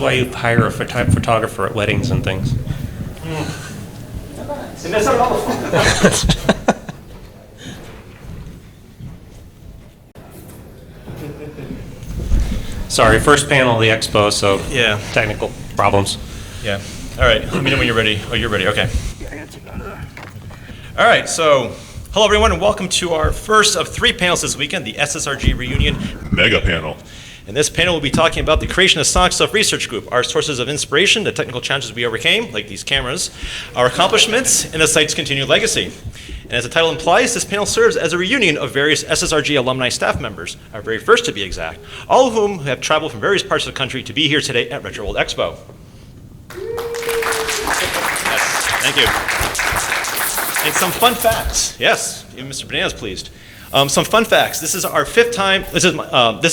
why you hire a photographer at weddings and things. Sorry, first panel of the Expo, so Yeah. technical problems. Yeah. All right. Let me know when you're ready. Oh, you're ready. Okay. All right. So, hello everyone, and welcome to our first of 3 panels this weekend, the SSRG Reunion Mega Panel. In this panel, we'll be talking about the creation of Sonic Stuff Research Group, our sources of inspiration, the technical challenges we overcame, like these cameras, our accomplishments, and the site's continued legacy. And as the title implies, this panel serves as a reunion of various SSRG alumni staff members, our very first to be exact, all of whom have traveled from various parts of the country to be here today at Retro World Expo. Yes, thank you. And some fun facts. Yes, even Mr. Banana's pleased. Some fun facts. This is our 5th time. This is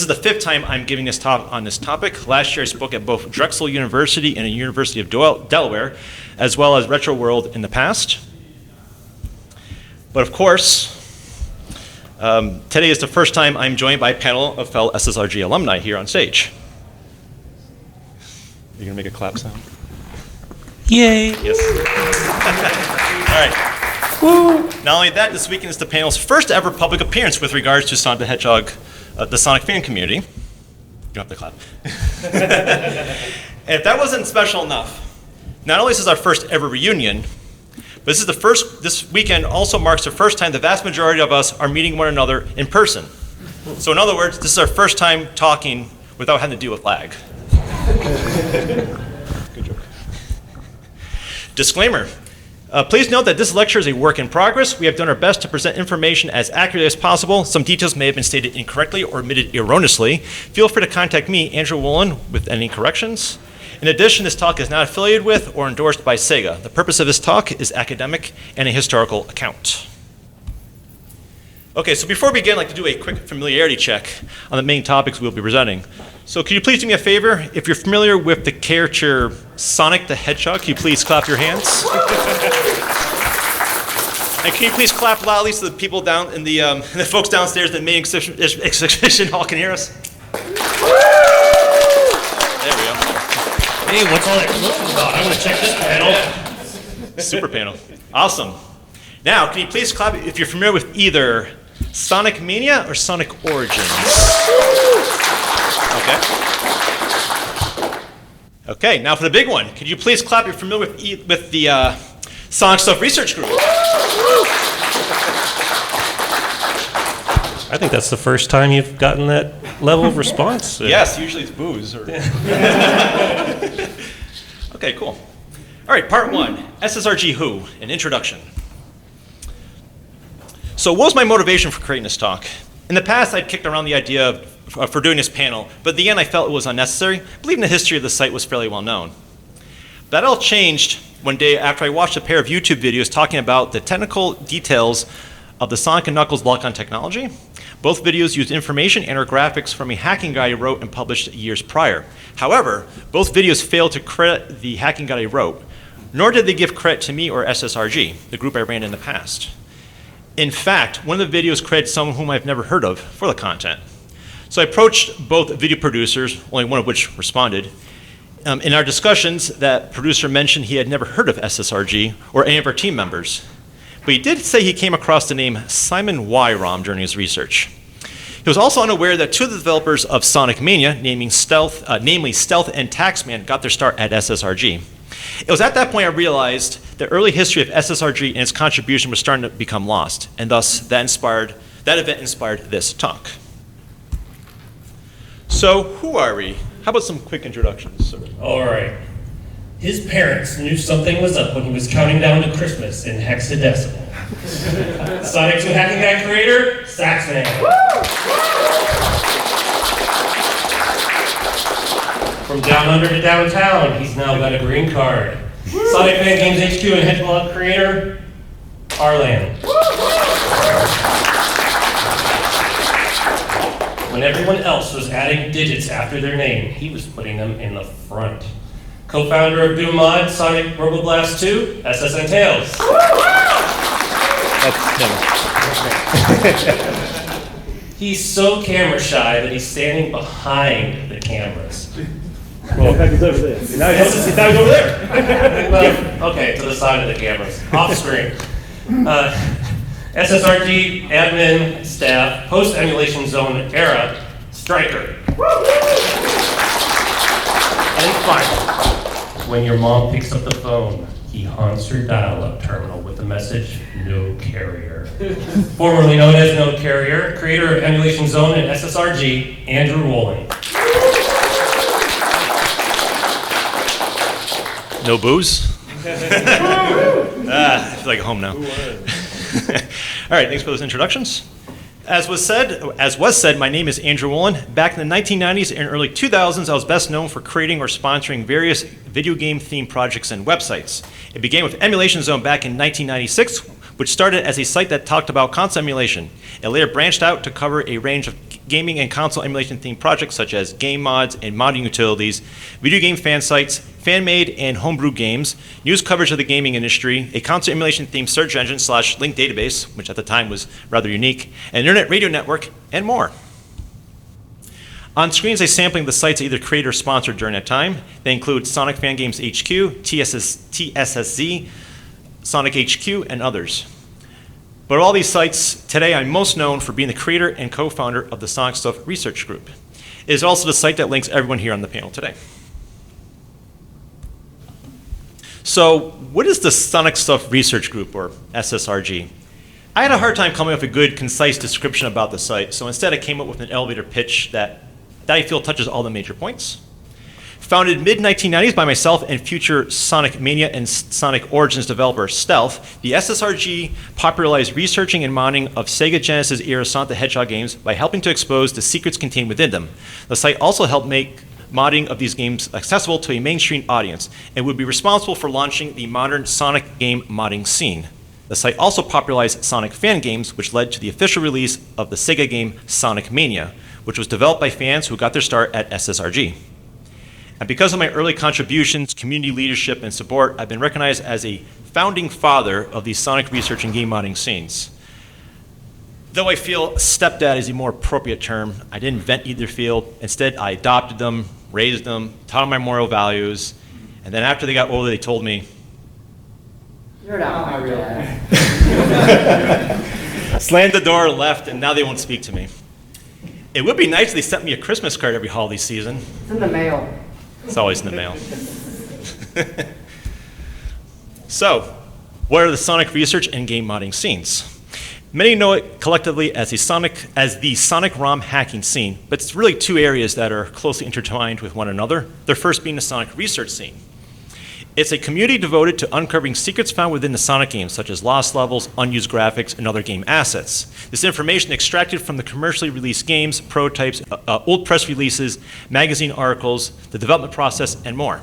the 5th time I'm giving this talk on this topic. Last year I spoke at both Drexel University and the University of Delaware, as well as Retro World in the past. But of course, today is the first time I'm joined by a panel of fellow SSRG alumni here on stage. You're gonna make a clap sound? Yay! Yes. All right. Woo! Not only that, this weekend is the panel's first ever public appearance with regards to Sonic the Hedgehog, the Sonic fan community. You don't have to clap. And if that wasn't special enough, not only is this our first ever reunion, but this weekend also marks the first time the vast majority of us are meeting one another in person. So in other words, this is our first time talking without having to deal with lag. Good joke. Disclaimer. Please note that this lecture is a work in progress. We have done our best to present information as accurately as possible. Some details may have been stated incorrectly or omitted erroneously. Feel free to contact me, Andrew Wolan, with any corrections. In addition, this talk is not affiliated with or endorsed by Sega. The purpose of this talk is academic and a historical account. Okay, so before we begin, I'd like to do a quick familiarity check on the main topics we'll be presenting. So could you please do me a favor? If you're familiar with the character Sonic the Hedgehog, can you please clap your hands? And can you please clap loudly so the people down in the folks downstairs in the main exhibition hall can hear us? There we go. Hey, what's all that commotion about? I want to check this panel. Super panel. Awesome. Now, can you please clap if you're familiar with either Sonic Mania or Sonic Origins? Okay. Okay, now for the big one. Could you please clap if you're familiar with the Sonic Stuff Research Group? I think that's the first time you've gotten that level of response. Yes, usually it's boos. Okay, cool. All right, part 1, SSRG Who, an introduction. So what was my motivation for creating this talk? In the past, I'd kicked around the idea for doing this panel, but at the end I felt it was unnecessary. Believing the history of the site was fairly well known. That all changed one day after I watched a pair of YouTube videos talking about the technical details of the Sonic & Knuckles lock-on technology. Both videos used information and or graphics from a hacking guide I wrote and published years prior. However, both videos failed to credit the hacking guide I wrote, nor did they give credit to me or SSRG, the group I ran in the past. In fact, one of the videos credited someone whom I've never heard of for the content. So I approached both video producers, only one of which responded. In our discussions, that producer mentioned he had never heard of SSRG or any of our team members. But he did say he came across the name Simon ROM during his research. He was also unaware that 2 of the developers of Sonic Mania, namely Stealth and Saxman, got their start at SSRG. It was at that point I realized the early history of SSRG and its contribution was starting to become lost, and thus that event inspired this talk. So who are we? How about some quick introductions? All right. His parents knew something was up when he was counting down to Christmas in hexadecimal. Sonic 2 hacking guide creator, Saxman. From down under to downtown, he's now got a green card. Sonic Fan Games HQ and Epilog creator, Rlan. When everyone else was adding digits after their name, he was putting them in the front. Co-founder of Doom Mod, Sonic Roboblast 2, SSNTails. That's him. He's so camera shy that he's standing behind the cameras. In fact, he's over there. Now he's over there. Okay, to the side of the cameras, off screen. SSRG admin staff, post-emulation zone era, Striker. And finally, when your mom picks up the phone, he haunts your dial-up terminal with the message, "No carrier." Formerly known as No Carrier, creator of Emulation Zone and SSRG, Andrew Wolan. No booze? I feel like home now. All right, thanks for those introductions. As was said, my name is Andrew Wolan. Back in the 1990s and early 2000s, I was best known for creating or sponsoring various video game themed projects and websites. It began with Emulation Zone back in 1996, which started as a site that talked about console emulation. It later branched out to cover a range of gaming and console emulation themed projects such as game mods and modding utilities, video game fan sites, fan-made and homebrew games, news coverage of the gaming industry, a console emulation themed search engine / link database, which at the time was rather unique, an internet radio network, and more. On screen is a sampling of the sites either created or sponsored during that time. They include Sonic Fan Games HQ, TSSZ, Sonic HQ, and others. But all these sites, today I'm most known for being the creator and co-founder of the Sonic Stuff Research Group. It is also the site that links everyone here on the panel today. So what is the Sonic Stuff Research Group, or SSRG? I had a hard time coming up with a good, concise description about the site, so instead I came up with an elevator pitch that I feel touches all the major points. Founded mid-1990s by myself and future Sonic Mania and Sonic Origins developer Stealth, the SSRG popularized researching and modding of Sega Genesis era Sonic the Hedgehog games by helping to expose the secrets contained within them. The site also helped make modding of these games accessible to a mainstream audience and would be responsible for launching the modern Sonic game modding scene. The site also popularized Sonic fan games, which led to the official release of the Sega game Sonic Mania, which was developed by fans who got their start at SSRG. And because of my early contributions, community leadership, and support, I've been recognized as a founding father of the Sonic research and game modding scenes. Though I feel stepdad is a more appropriate term, I didn't invent either field. Instead, I adopted them, raised them, taught them my moral values, and then after they got older, they told me, "You're not my real dad." slammed the door, left, and now they won't speak to me. It would be nice if they sent me a Christmas card every holiday season. It's in the mail. It's always in the mail. So, what are the Sonic research and game modding scenes? Many know it collectively as the Sonic ROM hacking scene, but it's really two areas that are closely intertwined with one another. The first being the Sonic research scene. It's a community devoted to uncovering secrets found within the Sonic games, such as lost levels, unused graphics, and other game assets. This information extracted from the commercially released games, prototypes, old press releases, magazine articles, the development process, and more.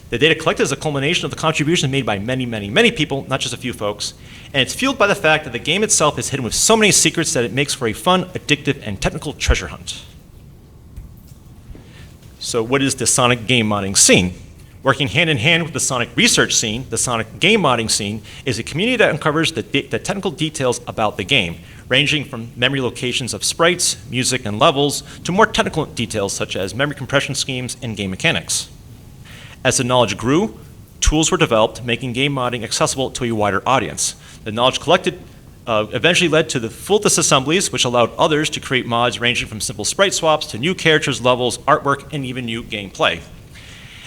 The data collected is a culmination of the contributions made by many, many, many people, not just a few folks, and it's fueled by the fact that the game itself is hidden with so many secrets that it makes for a fun, addictive, and technical treasure hunt. So what is the Sonic game modding scene? Working hand in hand with the Sonic research scene, the Sonic game modding scene is a community that uncovers the technical details about the game, ranging from memory locations of sprites, music, and levels, to more technical details such as memory compression schemes and game mechanics. As the knowledge grew, tools were developed, making game modding accessible to a wider audience. The knowledge collected eventually led to the full disassemblies, which allowed others to create mods ranging from simple sprite swaps to new characters, levels, artwork, and even new gameplay.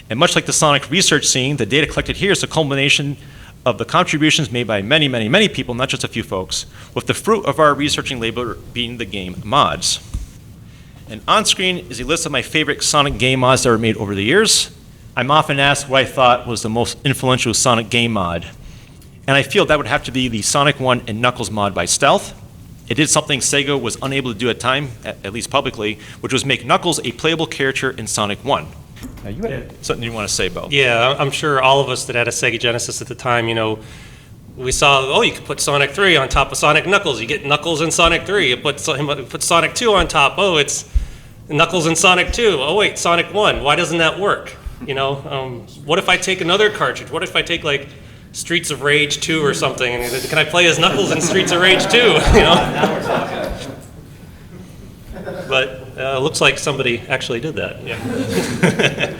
And much like the Sonic research scene, the data collected here is a culmination of the contributions made by many, many, many people, not just a few folks, with the fruit of our researching labor being the game mods. And on screen is a list of my favorite Sonic game mods that were made over the years. I'm often asked what I thought was the most influential Sonic game mod. And I feel that would have to be the Sonic 1 and Knuckles mod by Stealth. It did something Sega was unable to do at time, at least publicly, which was make Knuckles a playable character in Sonic 1. Now you had something you want to say, Bo? Yeah, I'm sure all of us that had a Sega Genesis at the time, we saw, oh, you could put Sonic 3 on top of Sonic Knuckles. You get Knuckles in Sonic 3. You put Sonic 2 on top. Oh, it's Knuckles in Sonic 2. Oh, wait, Sonic 1. Why doesn't that work? What if I take another cartridge? What if I take, like, Streets of Rage 2 or something? And can I play as Knuckles in Streets of Rage 2? But Looks like somebody actually did that. Yeah.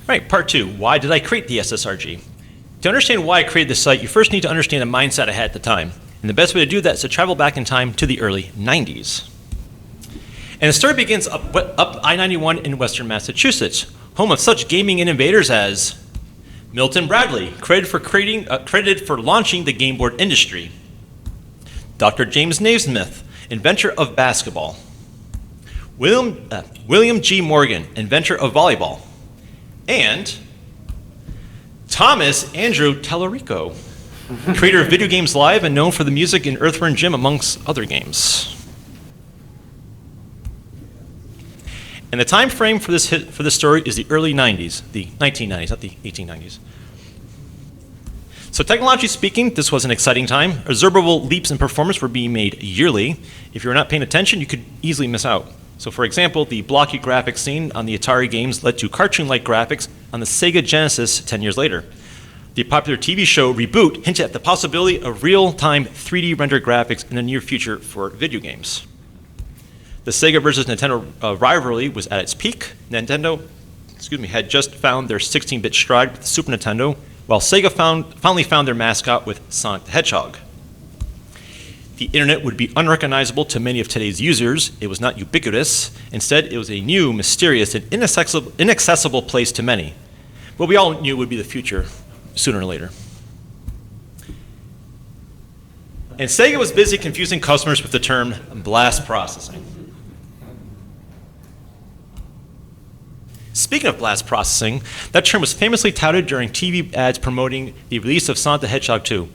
Right, part 2, why did I create the SSRG? To understand why I created this site, you first need to understand the mindset I had at the time. And the best way to do that is to travel back in time to the early 90s. And the story begins up I-91 in Western Massachusetts, home of such gaming innovators as Milton Bradley, credited for launching the game board industry. Dr. James Naismith, inventor of basketball. William G. Morgan, inventor of volleyball. And Thomas Andrew Tallarico, creator of Video Games Live and known for the music in Earthworm Jim, amongst other games. And the time frame for this story is the early 90s, the 1990s, not the 1890s. So technologically speaking, this was an exciting time. Observable leaps in performance were being made yearly. If you were not paying attention, you could easily miss out. So for example, the blocky graphics seen on the Atari games led to cartoon-like graphics on the Sega Genesis 10 years later. The popular TV show Reboot hinted at the possibility of real-time 3D rendered graphics in the near future for video games. The Sega versus Nintendo rivalry was at its peak. Nintendo, had just found their 16-bit stride with the Super Nintendo, while Sega finally found their mascot with Sonic the Hedgehog. The internet would be unrecognizable to many of today's users. It was not ubiquitous. Instead, it was a new, mysterious, and inaccessible place to many. But we all knew it would be the future sooner or later. And Sega was busy confusing customers with the term blast processing. Speaking of blast processing, that term was famously touted during TV ads promoting the release of Sonic the Hedgehog 2.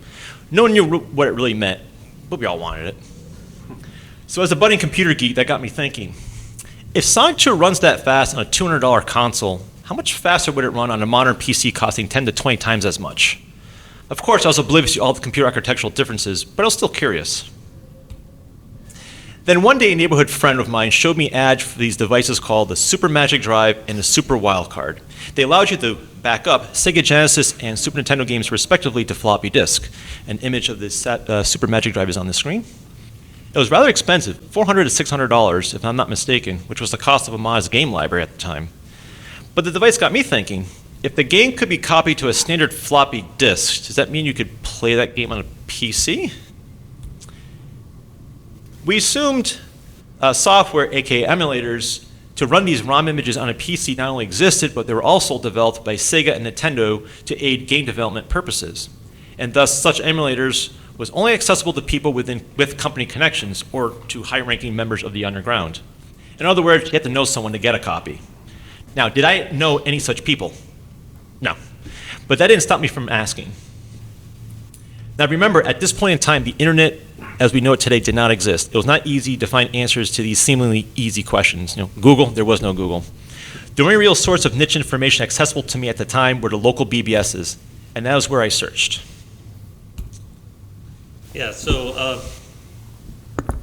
No one knew what it really meant, but we all wanted it. So as a budding computer geek, that got me thinking, if Sonic 2 runs that fast on a $200 console, how much faster would it run on a modern PC costing 10 to 20 times as much? Of course, I was oblivious to all the computer architectural differences, but I was still curious. Then one day, a neighborhood friend of mine showed me ads for these devices called the Super Magic Drive and the Super Wildcard. They allowed you to back up Sega Genesis and Super Nintendo games respectively to floppy disk. An image of this Super Magic Drive is on the screen. It was rather expensive, $400 to $600 if I'm not mistaken, which was the cost of a modest game library at the time. But the device got me thinking, if the game could be copied to a standard floppy disk, does that mean you could play that game on a PC? We assumed software, aka emulators, to run these ROM images on a PC not only existed, but they were also developed by Sega and Nintendo to aid game development purposes. And thus, such emulators was only accessible to people with company connections or to high-ranking members of the underground. In other words, you had to know someone to get a copy. Now, did I know any such people? No. But that didn't stop me from asking. Now remember, at this point in time, the internet, as we know it today, did not exist. It was not easy to find answers to these seemingly easy questions. Google, there was no Google. The only real source of niche information accessible to me at the time were the local BBSs, and that was where I searched. Yeah, so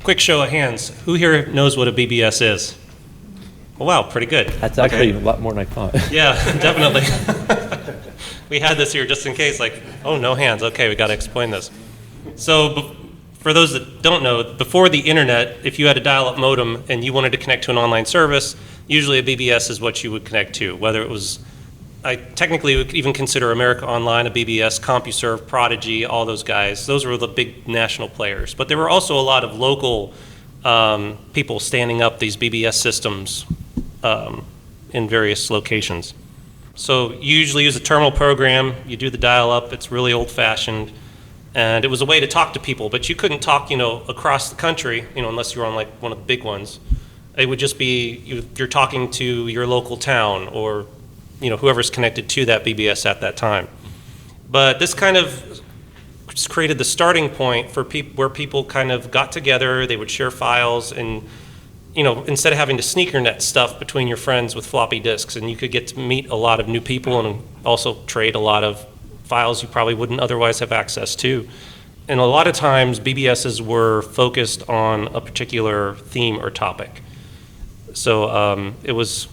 quick show of hands. Who here knows what a BBS is? Oh, wow, pretty good. That's actually a lot more than I thought. Yeah, definitely. We had this here just in case, like, oh, no hands. Okay, we got to explain this. So for those that don't know, before the internet, if you had a dial-up modem and you wanted to connect to an online service, usually a BBS is what you would connect to, whether it was, I technically would even consider America Online a BBS, CompuServe, Prodigy, all those guys. Those were the big national players. But there were also a lot of local people standing up these BBS systems in various locations. So you usually use a terminal program, you do the dial-up, it's really old-fashioned, and it was a way to talk to people, but you couldn't talk, across the country, unless you were on like one of the big ones. It would just be you're talking to your local town or whoever's connected to that BBS at that time. But this kind of just created the starting point for where people kind of got together, they would share files, and instead of having to sneakernet stuff between your friends with floppy disks, and you could get to meet a lot of new people and also trade a lot of files you probably wouldn't otherwise have access to. And a lot of times BBSs were focused on a particular theme or topic. So it was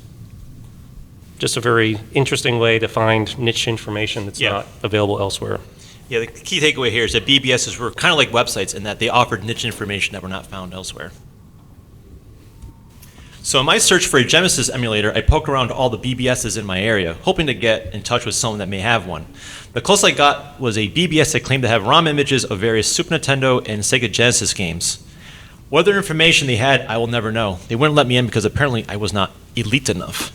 just a very interesting way to find niche information that's not available elsewhere. Yeah, the key takeaway here is that BBSs were kind of like websites in that they offered niche information that were not found elsewhere. So in my search for a Genesis emulator, I poke around all the BBSs in my area, hoping to get in touch with someone that may have one. The closest I got was a BBS that claimed to have ROM images of various Super Nintendo and Sega Genesis games. What other information they had, I will never know. They wouldn't let me in because apparently I was not elite enough.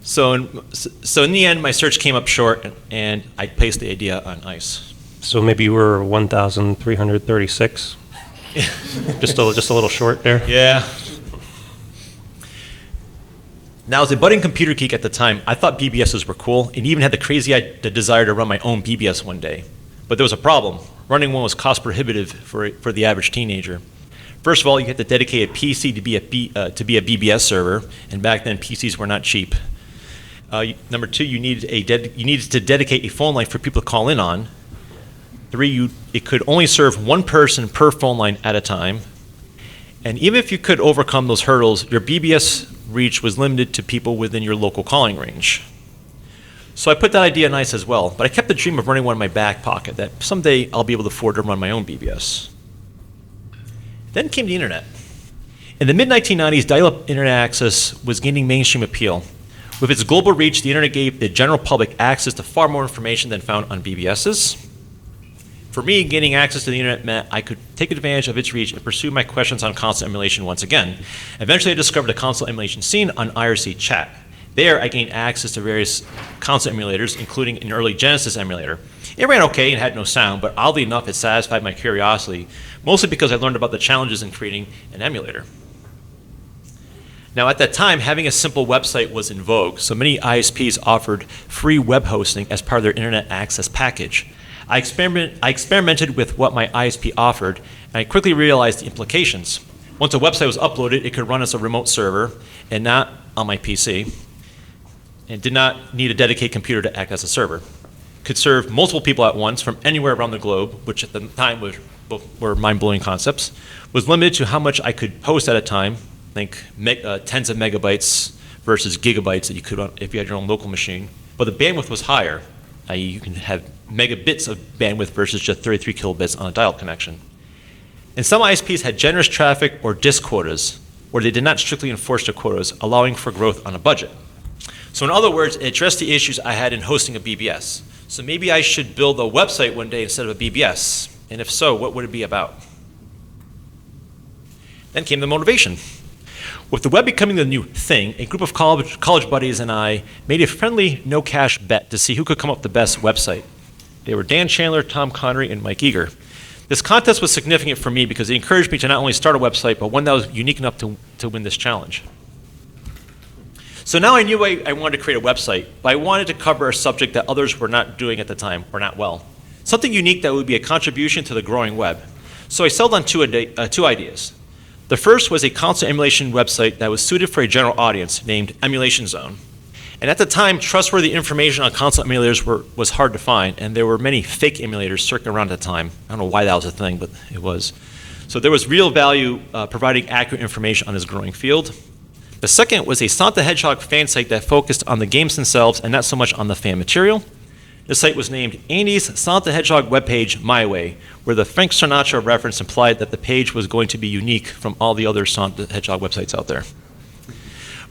So in the end, my search came up short, and I placed the idea on ice. So maybe you were 1,336? just a little short there? Yeah. Now, as a budding computer geek at the time, I thought BBSs were cool and even had the desire to run my own BBS one day. But there was a problem. Running one was cost prohibitive for the average teenager. First of all, you had to dedicate a PC to be a BBS server, and back then PCs were not cheap. Number two, you needed to dedicate a phone line for people to call in on. Three, it could only serve one person per phone line at a time. And even if you could overcome those hurdles, your BBS reach was limited to people within your local calling range. So I put that idea on ice as well, but I kept the dream of running one in my back pocket, that someday I'll be able to afford to run my own BBS. Then came the internet. In the mid-1990s, dial-up internet access was gaining mainstream appeal. With its global reach, the internet gave the general public access to far more information than found on BBSs. For me, gaining access to the internet meant I could take advantage of its reach and pursue my questions on console emulation once again. Eventually, I discovered the console emulation scene on IRC chat. There, I gained access to various console emulators, including an early Genesis emulator. It ran okay and had no sound, but oddly enough, it satisfied my curiosity, mostly because I learned about the challenges in creating an emulator. Now, at that time, having a simple website was in vogue, so many ISPs offered free web hosting as part of their internet access package. I experimented with what my ISP offered, and I quickly realized the implications. Once a website was uploaded, it could run as a remote server and not on my PC, and did not need a dedicated computer to act as a server. Could serve multiple people at once from anywhere around the globe, which at the time were mind-blowing concepts, was limited to how much I could post at a time, think tens of megabytes versus gigabytes that you could if you had your own local machine. But the bandwidth was higher, i.e. you can have megabits of bandwidth versus just 33 kilobits on a dial-up connection. And some ISPs had generous traffic or disk quotas, where they did not strictly enforce their quotas, allowing for growth on a budget. So in other words, it addressed the issues I had in hosting a BBS. So maybe I should build a website one day instead of a BBS, and if so, what would it be about? Then came the motivation. With the web becoming the new thing, a group of college buddies and I made a friendly, no-cash bet to see who could come up with the best website. They were Dan Chandler, Tom Connery, and Mike Eager. This contest was significant for me because it encouraged me to not only start a website, but one that was unique enough to win this challenge. So now I knew I wanted to create a website, but I wanted to cover a subject that others were not doing at the time, or not well. Something unique that would be a contribution to the growing web. So I settled on two ideas. The first was a console emulation website that was suited for a general audience named Emulation Zone. And at the time, trustworthy information on console emulators was hard to find, and there were many fake emulators circling around at the time. I don't know why that was a thing, but it was. So there was real value providing accurate information on this growing field. The second was a Sonic the Hedgehog fan site that focused on the games themselves and not so much on the fan material. The site was named Andy's Sonic the Hedgehog webpage My Way, where the Frank Sinatra reference implied that the page was going to be unique from all the other Sonic the Hedgehog websites out there.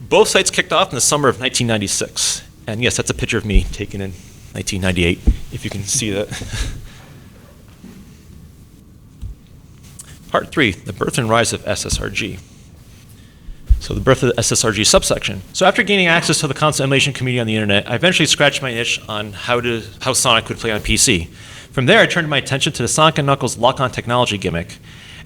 Both sites kicked off in the summer of 1996. And yes, that's a picture of me taken in 1998, if you can see that. Part 3, the birth and rise of SSRG. So the birth of the SSRG subsection. So after gaining access to the console emulation community on the internet, I eventually scratched my itch on how Sonic could play on PC. From there, I turned my attention to the Sonic and Knuckles lock-on technology gimmick.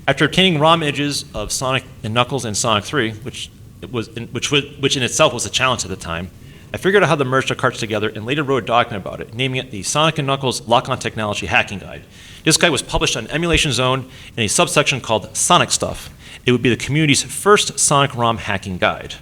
After obtaining ROM images of Sonic and Knuckles and Sonic 3, which in itself was a challenge at the time, I figured out how to merge the cards together and later wrote a document about it, naming it the Sonic and Knuckles Lock-on Technology Hacking Guide. This guide was published on Emulation Zone in a subsection called Sonic Stuff. It would be the community's first Sonic ROM hacking guide.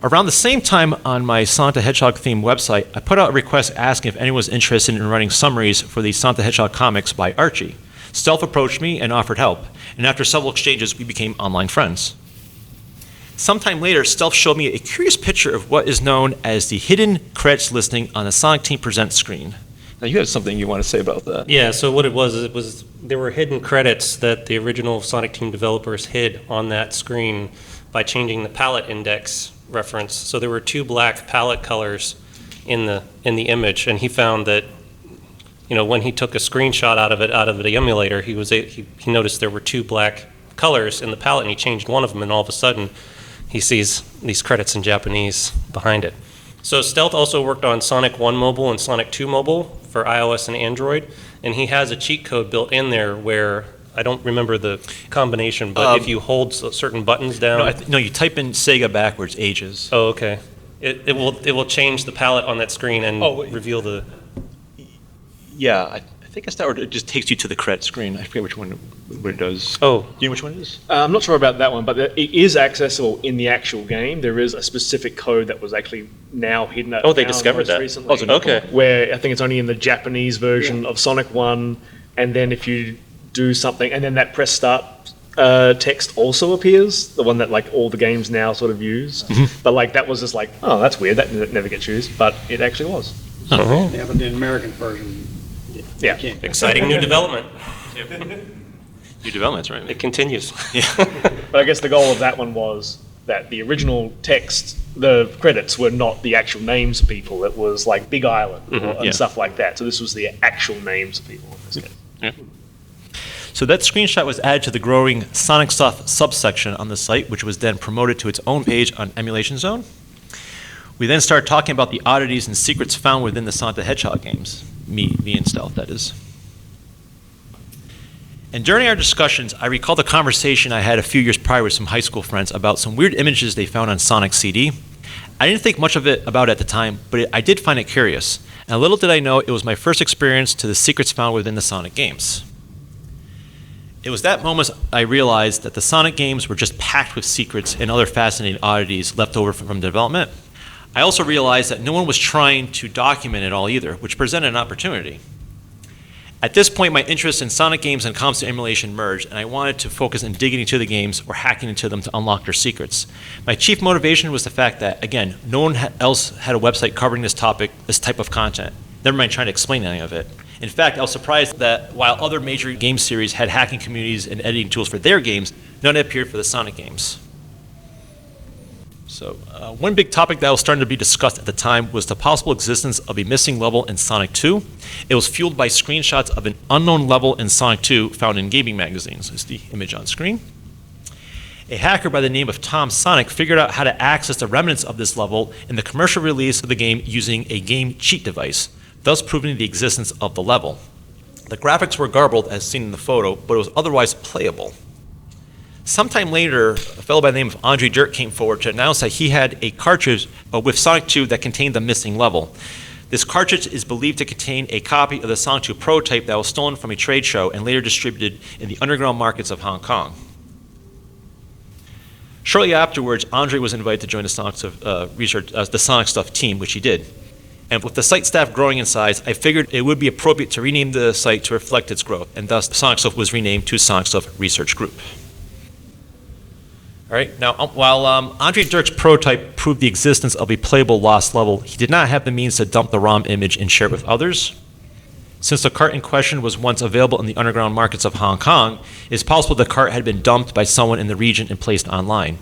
Around the same time on my Sonic the Hedgehog themed website, I put out a request asking if anyone was interested in running summaries for the Sonic the Hedgehog comics by Archie. Stealth approached me and offered help, and after several exchanges, we became online friends. Sometime later, Stealth showed me a curious picture of what is known as the hidden credits listing on the Sonic Team Presents screen. Now, you have something you want to say about that. Yeah, so what it was there were hidden credits that the original Sonic Team developers hid on that screen by changing the palette index reference. So there were 2 black palette colors in the image, and he found that, when he took a screenshot out of the emulator, he noticed there were 2 black colors in the palette, and he changed one of them, and all of a sudden he sees these credits in Japanese behind it. So Stealth also worked on Sonic 1 Mobile and Sonic 2 Mobile for iOS and Android, and he has a cheat code built in there where, I don't remember the combination, but if you hold certain buttons down. No, you type in Sega backwards, ages. Oh, okay. It will change the palette on that screen and reveal the. Yeah, I think it's that, or it just takes you to the credit screen. I forget which one what it does. Oh. Do you know which one it is? I'm not sure about that one, but it is accessible in the actual game. There is a specific code that was actually now hidden. Oh, they discovered that. Recently, Okay. Where I think it's only in the Japanese version of Sonic 1, and then if you do something, and then that press start text also appears, the one that all the games now sort of use. But that was just oh, that's weird, that never gets used, but it actually was. Oh. Yeah, but the American version, Yeah. you can't. Exciting new development. New developments, right? It continues. But I guess the goal of that one was that the original text, the credits were not the actual names of people. It was Big Island and stuff like that. So this was the actual names of people in this case. Yeah. So that screenshot was added to the growing Sonic Stuff subsection on the site, which was then promoted to its own page on Emulation Zone. We then started talking about the oddities and secrets found within the Sonic the Hedgehog games. Me and Stealth, that is. And during our discussions, I recall the conversation I had a few years prior with some high school friends about some weird images they found on Sonic CD. I didn't think much of it about it at the time, but I did find it curious. And little did I know it was my first experience to the secrets found within the Sonic games. It was that moment I realized that the Sonic games were just packed with secrets and other fascinating oddities left over from development. I also realized that no one was trying to document it all either, which presented an opportunity. At this point, my interest in Sonic games and console emulation merged, and I wanted to focus on digging into the games or hacking into them to unlock their secrets. My chief motivation was the fact that, again, no one else had a website covering this topic, this type of content, never mind trying to explain any of it. In fact, I was surprised that while other major game series had hacking communities and editing tools for their games, none appeared for the Sonic games. So one big topic that was starting to be discussed at the time was the possible existence of a missing level in Sonic 2. It was fueled by screenshots of an unknown level in Sonic 2 found in gaming magazines. This is the image on screen. A hacker by the name of Tom Sonic figured out how to access the remnants of this level in the commercial release of the game using a game cheat device, thus proving the existence of the level. The graphics were garbled as seen in the photo, but it was otherwise playable. Sometime later, a fellow by the name of Andrew Dirk came forward to announce that he had a cartridge with Sonic 2 that contained the missing level. This cartridge is believed to contain a copy of the Sonic 2 prototype that was stolen from a trade show and later distributed in the underground markets of Hong Kong. Shortly afterwards, Andre was invited to join the Sonic the Sonic Stuff team, which he did. And with the site staff growing in size, I figured it would be appropriate to rename the site to reflect its growth, and thus Sonic Stuff was renamed to Sonic Stuff Research Group. All right, now while Andre Dirk's prototype proved the existence of a playable lost level, he did not have the means to dump the ROM image and share it with others. Since the cart in question was once available in the underground markets of Hong Kong, it is possible the cart had been dumped by someone in the region and placed online.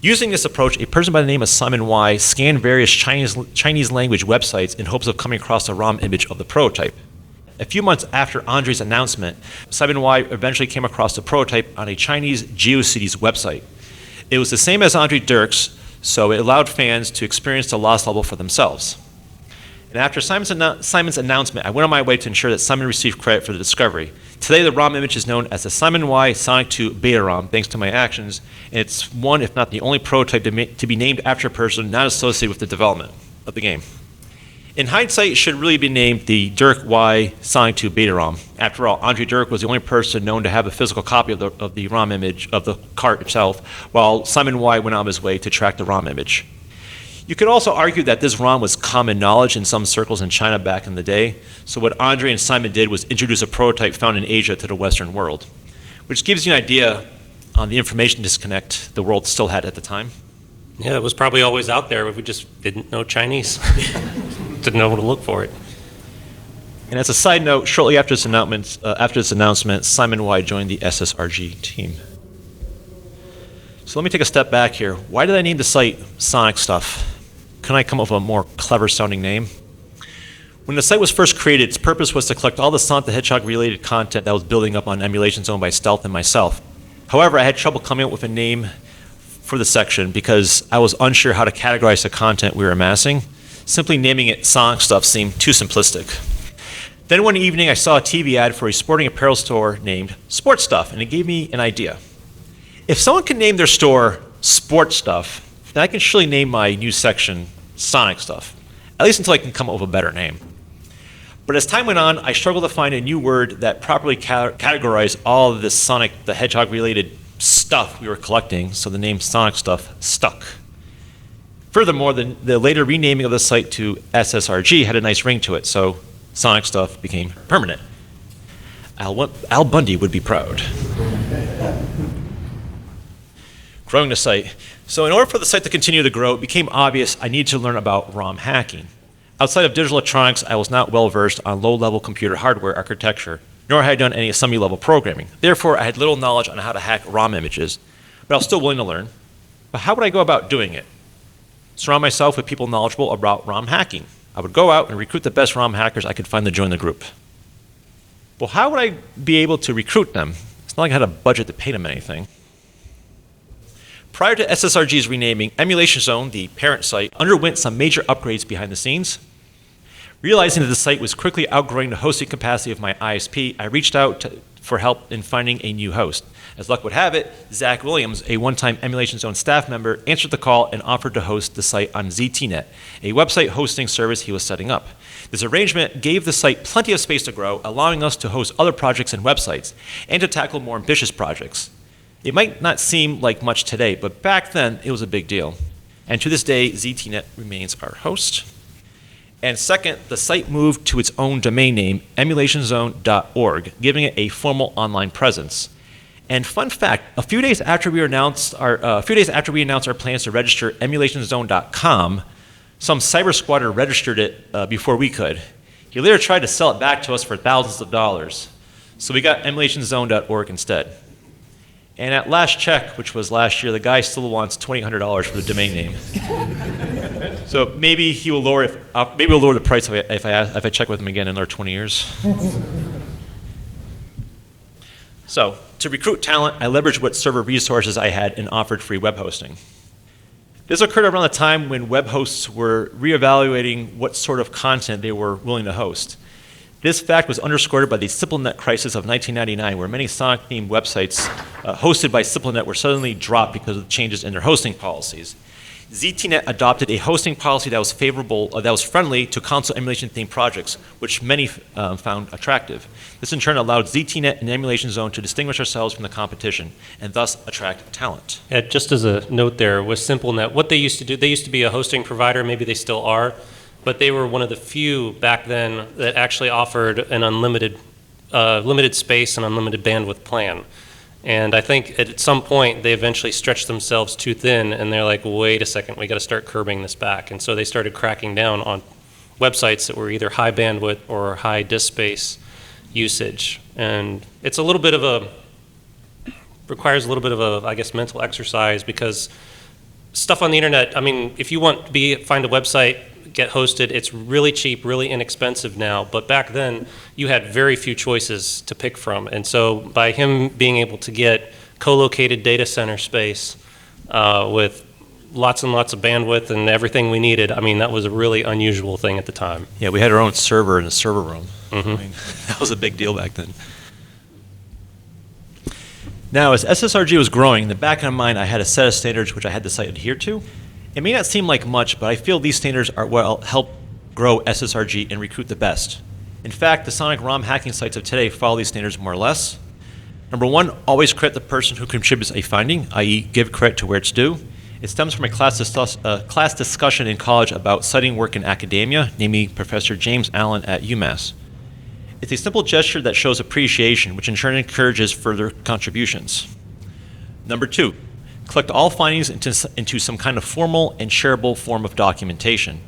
Using this approach, a person by the name of Simon Y scanned various Chinese language websites in hopes of coming across a ROM image of the prototype. A few months after Andre's announcement, Simon Y eventually came across the prototype on a Chinese GeoCities website. It was the same as Andre Dirk's, so it allowed fans to experience the lost level for themselves. And after Simon's announcement, I went on my way to ensure that Simon received credit for the discovery. Today, the ROM image is known as the Simon Y Sonic 2 Beta ROM, thanks to my actions, and it's one, if not the only prototype to be named after a person not associated with the development of the game. In hindsight, it should really be named the Dirk Y Sonic 2 Beta ROM. After all, Andre Dirk was the only person known to have a physical copy of the ROM image of the cart itself, while Simon Y went out of his way to track the ROM image. You could also argue that this ROM was common knowledge in some circles in China back in the day, so what Andre and Simon did was introduce a prototype found in Asia to the Western world, which gives you an idea on the information disconnect the world still had at the time. Yeah, it was probably always out there, but we just didn't know Chinese. Didn't know where to look for it. And as a side note, shortly after this announcement, Simon White joined the SSRG team. So let me take a step back here. Why did I name the site Sonic Stuff? Couldn't I come up with a more clever sounding name? When the site was first created, its purpose was to collect all the Sonic the Hedgehog related content that was building up on Emulation Zone by Stealth and myself. However, I had trouble coming up with a name for the section because I was unsure how to categorize the content we were amassing. Simply naming it Sonic Stuff seemed too simplistic. Then one evening I saw a TV ad for a sporting apparel store named Sports Stuff, and it gave me an idea. If someone can name their store Sports Stuff, then I can surely name my new section Sonic Stuff, at least until I can come up with a better name. But as time went on, I struggled to find a new word that properly categorized all of this Sonic the Hedgehog related stuff we were collecting, so the name Sonic Stuff stuck. Furthermore, the later renaming of the site to SSRG had a nice ring to it, so Sonic Stuff became permanent. Al Bundy would be proud. Growing the site. So in order for the site to continue to grow, it became obvious I needed to learn about ROM hacking. Outside of digital electronics, I was not well versed on low-level computer hardware architecture, nor had I done any assembly-level programming. Therefore, I had little knowledge on how to hack ROM images, but I was still willing to learn. But how would I go about doing it? Surround myself with people knowledgeable about ROM hacking. I would go out and recruit the best ROM hackers I could find to join the group. Well, how would I be able to recruit them? It's not like I had a budget to pay them anything. Prior to SSRG's renaming, Emulation Zone, the parent site, underwent some major upgrades behind the scenes. Realizing that the site was quickly outgrowing the hosting capacity of my ISP, I reached out for help in finding a new host. As luck would have it, Zach Williams, a one-time Emulation Zone staff member, answered the call and offered to host the site on ZTNet, a website hosting service he was setting up. This arrangement gave the site plenty of space to grow, allowing us to host other projects and websites, and to tackle more ambitious projects. It might not seem like much today, but back then it was a big deal. And to this day, ZTNet remains our host. And second, the site moved to its own domain name, emulationzone.org, giving it a formal online presence. And fun fact, a few days after we announced our plans to register emulationzone.com, some cyber squatter registered it before we could. He later tried to sell it back to us for thousands of dollars. So we got emulationzone.org instead. And at last check, which was last year, the guy still wants $2,800 for the domain name. So maybe he will lower the price if I check with him again in another 20 years. So to recruit talent, I leveraged what server resources I had and offered free web hosting. This occurred around the time when web hosts were reevaluating what sort of content they were willing to host. This fact was underscored by the SimpleNet crisis of 1999, where many Sonic-themed websites hosted by SimpleNet were suddenly dropped because of changes in their hosting policies. ZTNet adopted a hosting policy that was friendly to console emulation-themed projects, which many found attractive. This in turn allowed ZTNet and Emulation Zone to distinguish ourselves from the competition, and thus attract talent. Yeah, just as a note there, with SimpleNet, what they used to do, they used to be a hosting provider, maybe they still are, but they were one of the few back then that actually offered an unlimited, limited space and unlimited bandwidth plan. And I think at some point they eventually stretched themselves too thin, and they're like, wait a second, we got to start curbing this back. And so they started cracking down on websites that were either high bandwidth or high disk space usage. And it's a little bit of requires a little bit of a, I guess, mental exercise, because stuff on the internet, I mean, if you want to find a website, get hosted, it's really cheap, really inexpensive now, but back then you had very few choices to pick from. And so by him being able to get co-located data center space with lots and lots of bandwidth and everything we needed, I mean, that was a really unusual thing at the time. Yeah, we had our own server in the server room. Mm-hmm. I mean, that was a big deal back then. Now, as SSRG was growing, in the back of my mind, I had a set of standards which I had the site adhere to. It may not seem like much, but I feel these standards are what will help grow SSRG and recruit the best. In fact, the Sonic ROM hacking sites of today follow these standards more or less. Number one, always credit the person who contributes a finding, i.e. give credit to where it's due. It stems from a class discussion in college about citing work in academia, namely Professor James Allen at UMass. It's a simple gesture that shows appreciation, which in turn encourages further contributions. Number two, collect all findings into some kind of formal and shareable form of documentation.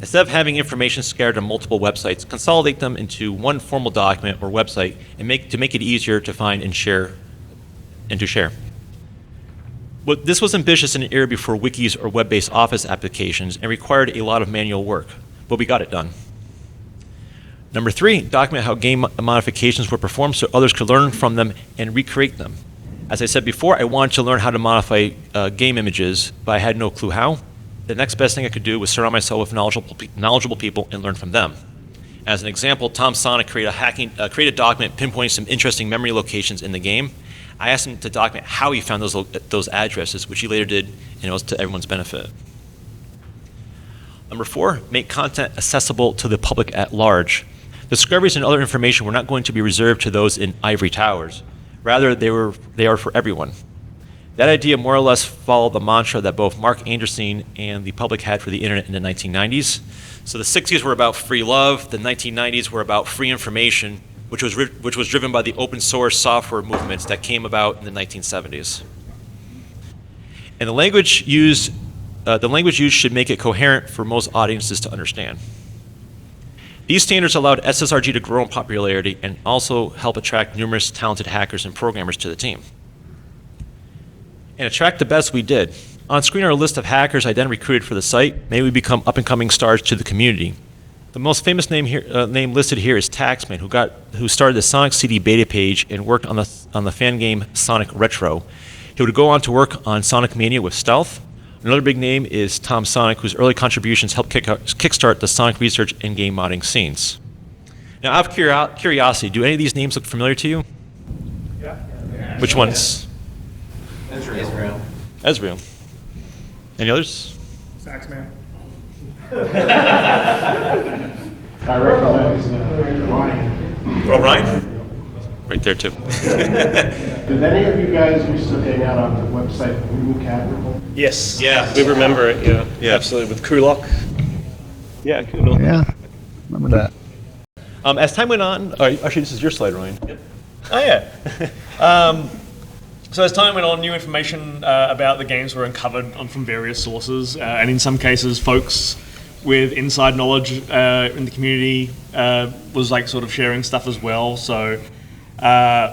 Instead of having information scattered on multiple websites, consolidate them into one formal document or website and make it easier to find and share and to share. This was ambitious in an era before wikis or web-based Office applications and required a lot of manual work, but we got it done. Number 3, document how game modifications were performed so others could learn from them and recreate them. As I said before, I wanted to learn how to modify game images, but I had no clue how. The next best thing I could do was surround myself with knowledgeable people and learn from them. As an example, Tom Sonic created a document pinpointing some interesting memory locations in the game. I asked him to document how he found those addresses, which he later did, and it was to everyone's benefit. Number 4, make content accessible to the public at large. Discoveries and other information were not going to be reserved to those in ivory towers. Rather, they are for everyone. That idea more or less followed the mantra that both Mark Anderson and the public had for the internet in the 1990s. So the 60s were about free love, the 1990s were about free information, which was driven by the open source software movements that came about in the 1970s. And the language used should make it coherent for most audiences to understand. These standards allowed SSRG to grow in popularity and also help attract numerous talented hackers and programmers to the team. And attract the best we did. On screen are a list of hackers I then recruited for the site. May we become up-and-coming stars to the community. The most famous name listed here is Saxman, who started the Sonic CD beta page and worked on the fan game Sonic Retro. He would go on to work on Sonic Mania with Stealth. Another big name is Tom Sonic, whose early contributions helped kickstart the Sonic research and game modding scenes. Now, out of curiosity, do any of these names look familiar to you? Yeah. Which ones? Ezreal. Any others? Saxman. I recognize Ryan. Oh, Ryan? Right there, too. Did any of you guys used to hang out on the website Google Capital? Yes. Yeah. We remember it, yeah. Yeah. Absolutely, with Kulok. Yeah, Kulok. Yeah, remember that. As time went on, actually, this is your slide, Ryan. Yep. Oh, yeah. So as time went on, new information about the games were uncovered from various sources, and in some cases, folks with inside knowledge in the community was like sort of sharing stuff as well. So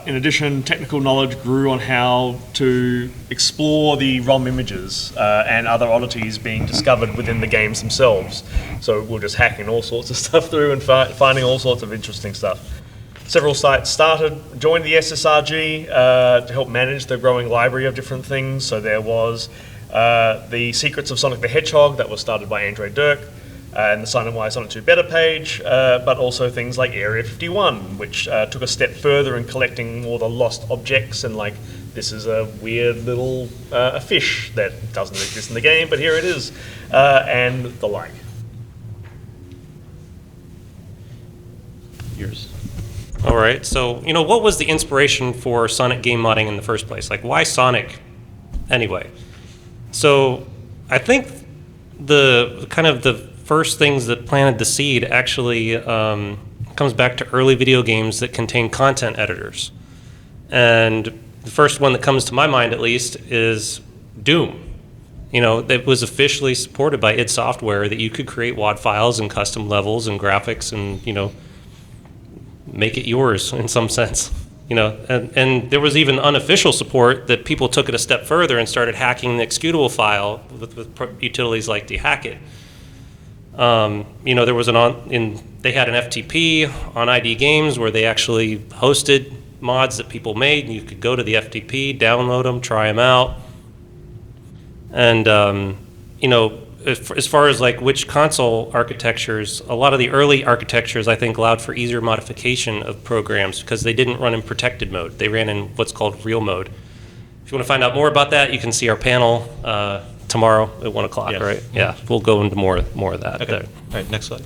in addition, technical knowledge grew on how to explore the ROM images and other oddities being discovered within the games themselves. So we're just hacking all sorts of stuff through and finding all sorts of interesting stuff. Several sites joined the SSRG to help manage the growing library of different things. So there was the Secrets of Sonic the Hedgehog that was started by Andre Dirk, and the Sonic Y Sonic 2 Beta page, but also things like Area 51, which took a step further in collecting all the lost objects and like, this is a weird little a fish that doesn't exist in the game, but here it is, and the like. Yours. All right, so, what was the inspiration for Sonic game modding in the first place? Like, why Sonic anyway? So, I think the first things that planted the seed actually comes back to early video games that contain content editors. And the first one that comes to my mind, at least, is Doom. It was officially supported by id Software that you could create WAD files and custom levels and graphics and, make it yours in some sense, and there was even unofficial support that people took it a step further and started hacking the executable file with utilities like dehack it. There was they had an FTP on ID Games where they actually hosted mods that people made, and you could go to the FTP, download them, try them out, and as far as like which console architectures, a lot of the early architectures I think allowed for easier modification of programs because they didn't run in protected mode. They ran in what's called real mode. If you want to find out more about that, you can see our panel tomorrow at 1 o'clock, Yes. right? Yeah, we'll go into more of that. Okay. There. All right, next slide.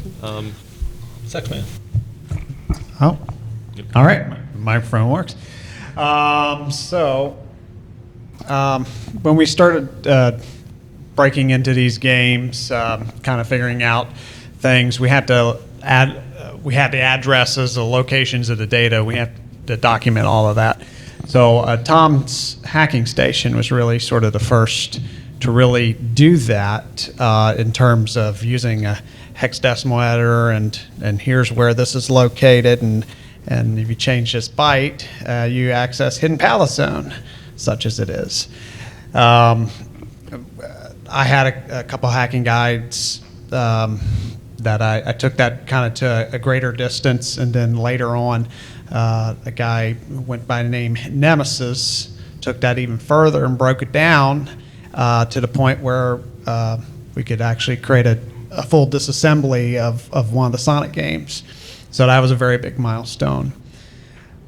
Saxman. Oh, all right, microphone works. When we started breaking into these games, kind of figuring out things, we had to add, we had the addresses, the locations of the data, we had to document all of that. So Tom's hacking station was really sort of the first to really do that in terms of using a hexadecimal editor, and here's where this is located, and if you change this byte, you access hidden palette zone, such as it is. I had a couple hacking guides that I took that kind of to a greater distance, and then later on, a guy who went by the name Nemesis took that even further and broke it down to the point where we could actually create a full disassembly of one of the Sonic games. So that was a very big milestone.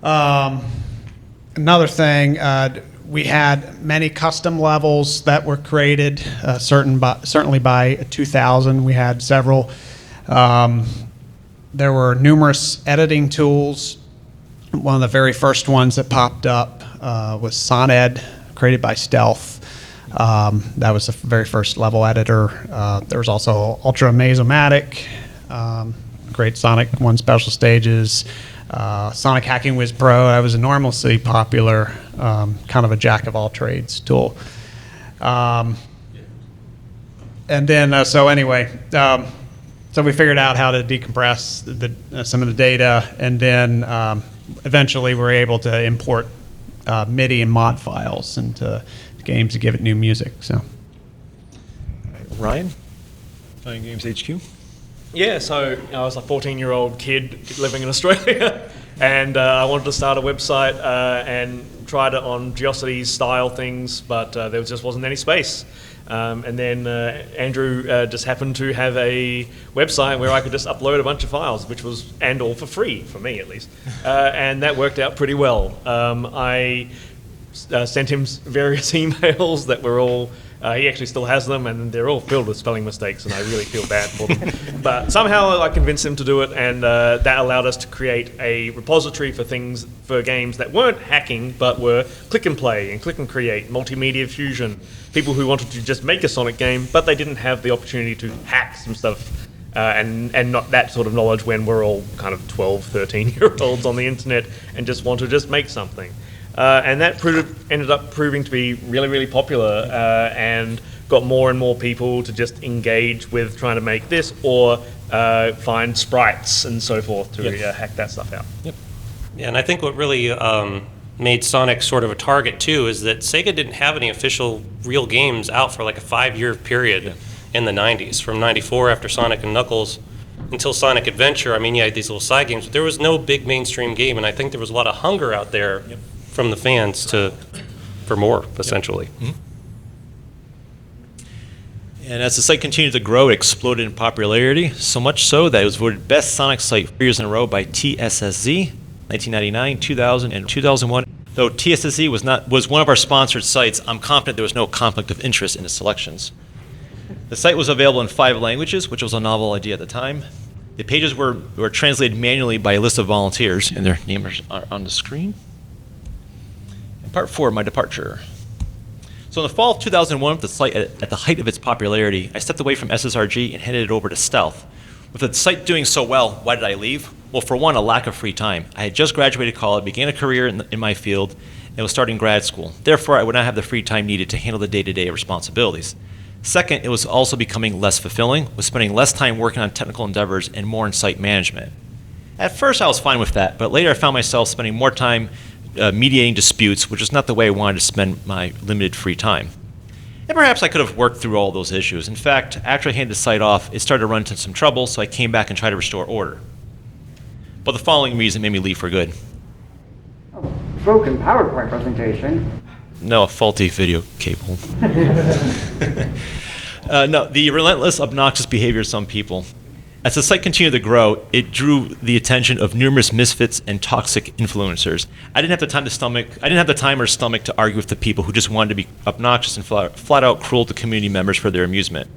Another thing, we had many custom levels that were created, certainly by 2000. We had several. There were numerous editing tools. One of the very first ones that popped up was SonEd, created by Stealth. That was the very first level editor. There was also Ultra Mazomatic, great Sonic 1 special stages. Sonic Hacking Wiz Pro, that was enormously popular, kind of a jack of all trades tool. And then, so we figured out how to decompress some of the data, and then eventually we were able to import MIDI and mod files into games to give it new music. So, Ryan, Playing Games HQ. Yeah, so I was a 14-year-old kid living in Australia, and I wanted to start a website and tried it on Geocities style things, but there just wasn't any space. And then Andrew just happened to have a website where I could just upload a bunch of files, which was, and all for free, for me at least. And that worked out pretty well. I sent him various emails that were all, he actually still has them, and they're all filled with spelling mistakes, and I really feel bad for them. But somehow I convinced him to do it, and that allowed us to create a repository for games that weren't hacking, but were click and play and click and create, multimedia fusion, people who wanted to just make a Sonic game, but they didn't have the opportunity to hack some stuff, and not that sort of knowledge when we're all kind of 12, 13-year-olds on the internet and just want to just make something. And that ended up proving to be really, really popular, and got more and more people to just engage with trying to make this, or find sprites and so forth to hack that stuff out. Yep. Yeah, and I think what really made Sonic sort of a target too is that Sega didn't have any official real games out for like a 5-year period in the 90s, from 94 after Sonic and Knuckles until Sonic Adventure. I mean, you had these little side games, but there was no big mainstream game, and I think there was a lot of hunger out there from the fans for more, essentially. Mm-hmm. And as the site continued to grow, it exploded in popularity, so much so that it was voted best Sonic site 3 years in a row by TSSZ, 1999, 2000, and 2001. Though TSSZ was one of our sponsored sites, I'm confident there was no conflict of interest in the selections. The site was available in 5 languages, which was a novel idea at the time. The pages were translated manually by a list of volunteers, and their names are on the screen. Part 4, my departure. So in the fall of 2001, with the site at the height of its popularity, I stepped away from SSRG and handed it over to Stealth. With the site doing so well, why did I leave? Well, for one, a lack of free time. I had just graduated college, began a career in my field, and was starting grad school. Therefore, I would not have the free time needed to handle the day-to-day responsibilities. Second, it was also becoming less fulfilling, with spending less time working on technical endeavors and more in site management. At first, I was fine with that, but later I found myself spending more time mediating disputes, which is not the way I wanted to spend my limited free time. And perhaps I could have worked through all those issues. In fact, after I handed the site off, it started to run into some trouble, so I came back and tried to restore order. But the following reason made me leave for good. Broken PowerPoint presentation. No, a faulty video cable. No, the relentless, obnoxious behavior of some people. As the site continued to grow, it drew the attention of numerous misfits and toxic influencers. I didn't have the time or stomach to argue with the people who just wanted to be obnoxious and flat out cruel to community members for their amusement.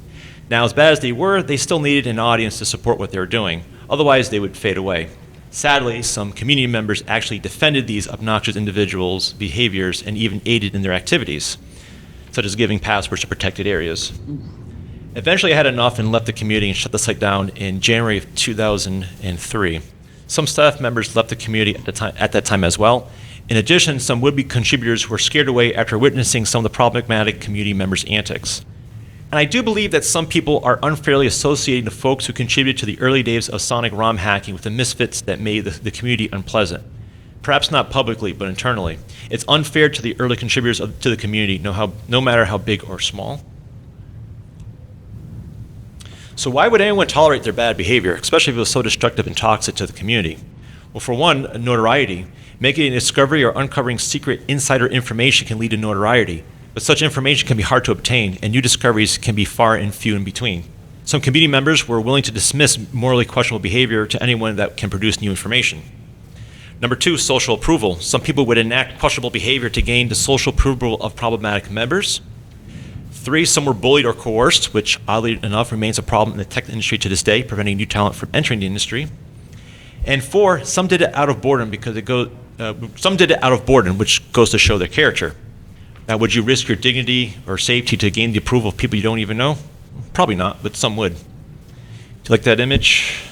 Now, as bad as they were, they still needed an audience to support what they were doing. Otherwise, they would fade away. Sadly, some community members actually defended these obnoxious individuals' behaviors and even aided in their activities, such as giving passwords to protected areas. Eventually, I had enough and left the community and shut the site down in January of 2003. Some staff members left the community at that time as well. In addition, some would-be contributors were scared away after witnessing some of the problematic community members' antics. And I do believe that some people are unfairly associating the folks who contributed to the early days of Sonic ROM hacking with the misfits that made the community unpleasant. Perhaps not publicly, but internally. It's unfair to the early contributors to the community, no matter how big or small. So why would anyone tolerate their bad behavior, especially if it was so destructive and toxic to the community? Well, for one, notoriety. Making a discovery or uncovering secret insider information can lead to notoriety, but such information can be hard to obtain, and new discoveries can be far and few in between. Some community members were willing to dismiss morally questionable behavior to anyone that can produce new information. Number two, social approval. Some people would enact questionable behavior to gain the social approval of problematic members. Three, some were bullied or coerced, which oddly enough remains a problem in the tech industry to this day, preventing new talent from entering the industry. And four, some did it out of boredom which goes to show their character. Now, would you risk your dignity or safety to gain the approval of people you don't even know? Probably not, but some would. Do you like that image?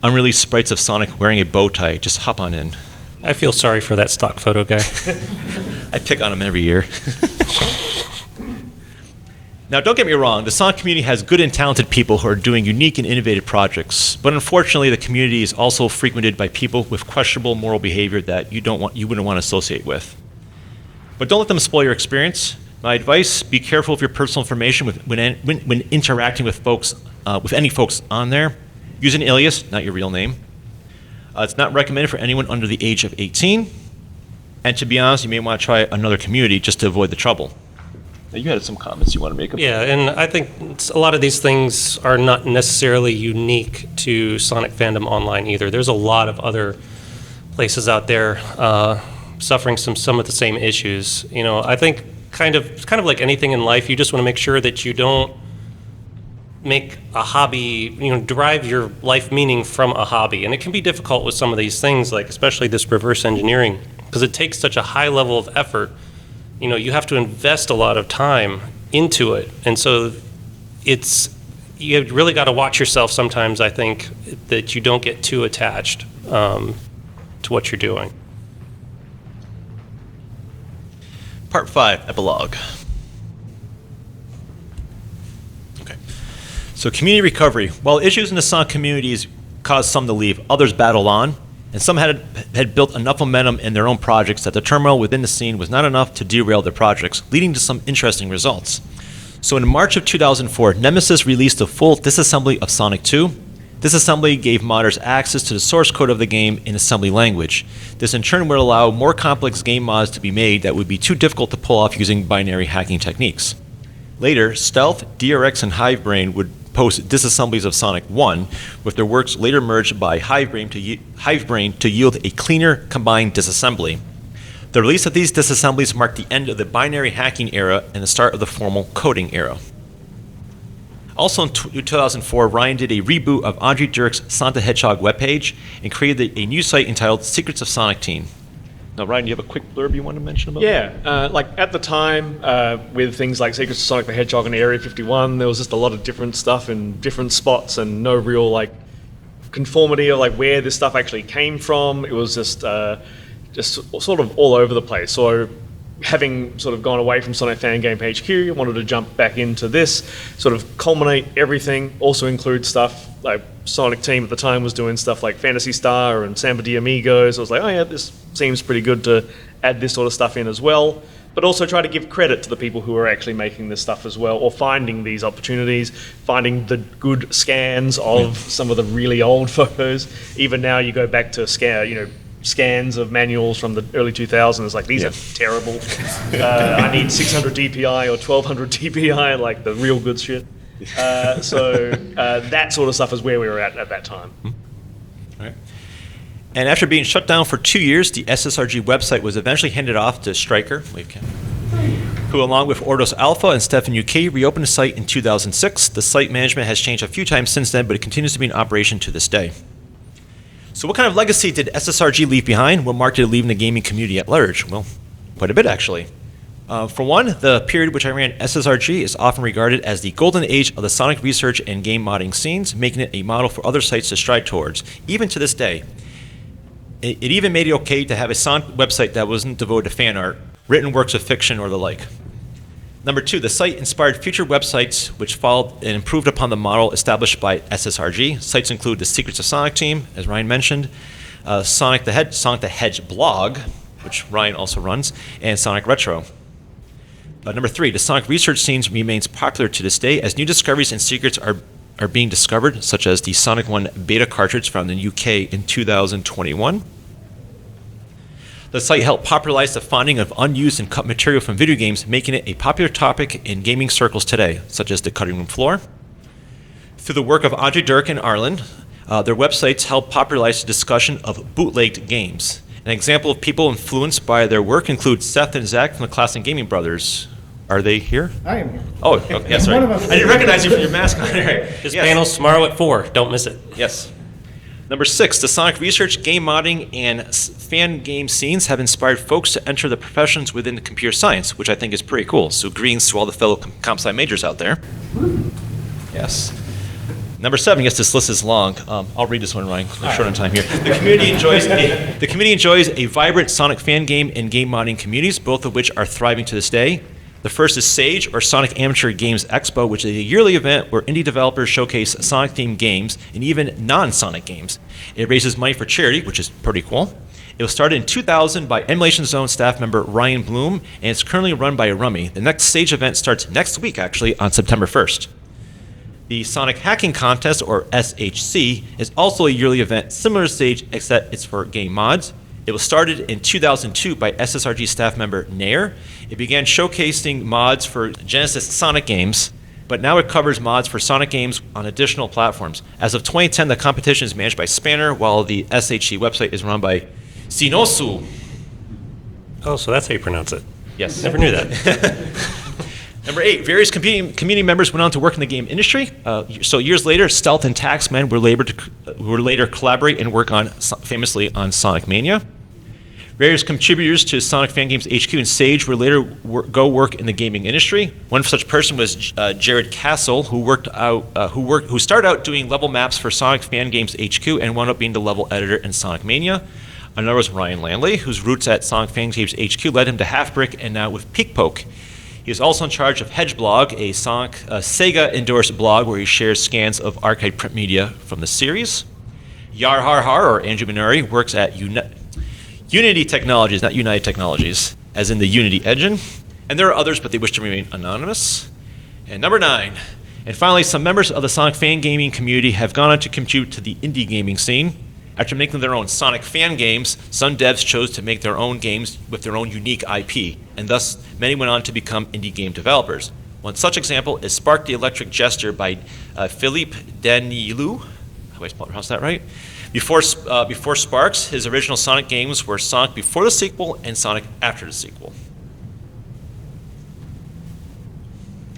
Unreleased sprites of Sonic wearing a bow tie. Just hop on in. I feel sorry for that stock photo guy. I pick on him every year. Now, don't get me wrong, the Sonic community has good and talented people who are doing unique and innovative projects, but unfortunately, the community is also frequented by people with questionable moral behavior that you wouldn't want to associate with. But don't let them spoil your experience. My advice: be careful of your personal information when interacting with folks, with any folks on there. Use an alias, not your real name. It's not recommended for anyone under the age of 18. And to be honest, you may want to try another community just to avoid the trouble. Now, you had some comments you want to make about Yeah, and I think a lot of these things are not necessarily unique to Sonic Fandom Online either. There's a lot of other places out there suffering some of the same issues. You know, I think kind of like anything in life, you just want to make sure that you don't make a hobby, derive your life meaning from a hobby. And it can be difficult with some of these things, like especially this reverse engineering, because it takes such a high level of effort. You have to invest a lot of time into it. And so you really got to watch yourself sometimes, I think, that you don't get too attached to what you're doing. Part 5, Epilog. Okay. So community recovery. While issues in the Sonic communities caused some to leave, others battled on, and some had built enough momentum in their own projects that the turmoil within the scene was not enough to derail their projects, leading to some interesting results. So in March of 2004, Nemesis released a full disassembly of Sonic 2. This assembly gave modders access to the source code of the game in assembly language. This in turn would allow more complex game mods to be made that would be too difficult to pull off using binary hacking techniques. Later, Stealth, DRX, and Hivebrain would post disassemblies of Sonic 1, with their works later merged by Hivebrain to yield a cleaner combined disassembly. The release of these disassemblies marked the end of the binary hacking era and the start of the formal coding era. Also in 2004, Ryan did a reboot of Andre Dirk's Sonic the Hedgehog webpage and created a new site entitled Secrets of Sonic Team. Now, Ryan, do you have a quick blurb you want to mention about that? Yeah, like at the time, with things like Secrets of Sonic the Hedgehog and Area 51, there was just a lot of different stuff in different spots and no real conformity of where this stuff actually came from. It was just sort of all over the place. So having sort of gone away from Sonic Fan Game HQ, I wanted to jump back into this, sort of culminate everything, also include stuff like Sonic Team at the time was doing stuff like Phantasy Star and Samba de Amigos. I was like, oh yeah, this seems pretty good to add this sort of stuff in as well. But also try to give credit to the people who are actually making this stuff as well, or finding these opportunities, finding the good scans of some of the really old photos. Even now you go back to scans of manuals from the early 2000s, like these are terrible. I need 600 DPI or 1200 DPI, like the real good shit. So that sort of stuff is where we were at that time. All right. And after being shut down for 2 years, the SSRG website was eventually handed off to Stryker, who along with Ordos Alpha and Stefan UK reopened the site in 2006. The site management has changed a few times since then, but it continues to be in operation to this day. So what kind of legacy did SSRG leave behind? What marked it leaving the gaming community at large? Well, quite a bit actually. For one, the period which I ran SSRG is often regarded as the golden age of the Sonic research and game modding scenes, making it a model for other sites to strive towards, even to this day. It even made it okay to have a Sonic website that wasn't devoted to fan art, written works of fiction, or the like. Number 2, the site inspired future websites which followed and improved upon the model established by SSRG. Sites include the Secrets of Sonic team, as Ryan mentioned, Sonic the Hedge blog, which Ryan also runs, and Sonic Retro. Number 3, the Sonic research scene remains popular to this day as new discoveries and secrets are being discovered, such as the Sonic 1 beta cartridge found in the UK in 2021. The site helped popularize the finding of unused and cut material from video games, making it a popular topic in gaming circles today, such as the cutting room floor. Through the work of Andrew and Rlan, their websites help popularize the discussion of bootlegged games. An example of people influenced by their work include Seth and Zach from the Classic Gaming Brothers. Are they here? I am here. Oh, okay, yeah, sorry. I didn't recognize you from your mask on. His panel's tomorrow at 4. Don't miss it. Yes. Number 6, the Sonic research, game modding, and fan game scenes have inspired folks to enter the professions within computer science, which I think is pretty cool. So greetings to all the fellow comp sci majors out there. Yes. Number 7, yes, this list is long. I'll read this one, Ryan. I'm short on time here. The community enjoys a vibrant Sonic fan game and game modding communities, both of which are thriving to this day. The first is SAGE, or Sonic Amateur Games Expo, which is a yearly event where indie developers showcase Sonic-themed games and even non-Sonic games. It raises money for charity, which is pretty cool. It was started in 2000 by Emulation Zone staff member Ryan Bloom, and it's currently run by Rummy. The next SAGE event starts next week, actually, on September 1st. The Sonic Hacking Contest, or SHC, is also a yearly event similar to SAGE, except it's for game mods. It was started in 2002 by SSRG staff member Nair. It began showcasing mods for Genesis Sonic games, but now it covers mods for Sonic games on additional platforms. As of 2010, the competition is managed by Spanner, while the SHC website is run by Sinosu. Oh, so that's how you pronounce it. Yes. Never knew that. Number 8, various community members went on to work in the game industry. So years later, Stealth and Taxman were later collaborate and work on, famously, on Sonic Mania. Various contributors to Sonic Fan Games HQ and Sage were later go work in the gaming industry. One such person was Jared Castle, who started out doing level maps for Sonic Fan Games HQ and wound up being the level editor in Sonic Mania. Another was Ryan Landley, whose roots at Sonic Fan Games HQ led him to Halfbrick and now with Peak Poke. He is also in charge of Hedge Blog, a Sega-endorsed blog where he shares scans of archived print media from the series. Yar Har Har, or Andrew Minori, works at Unity Technologies, not United Technologies, as in the Unity engine. And there are others, but they wish to remain anonymous. And number 9, and finally, some members of the Sonic fan gaming community have gone on to contribute to the indie gaming scene. After making their own Sonic fan games, some devs chose to make their own games with their own unique IP, and thus many went on to become indie game developers. One such example is Spark the Electric Jester by Philippe Danilou. Have I pronounced that right? Before Sparks, his original Sonic games were Sonic before the sequel and Sonic after the sequel.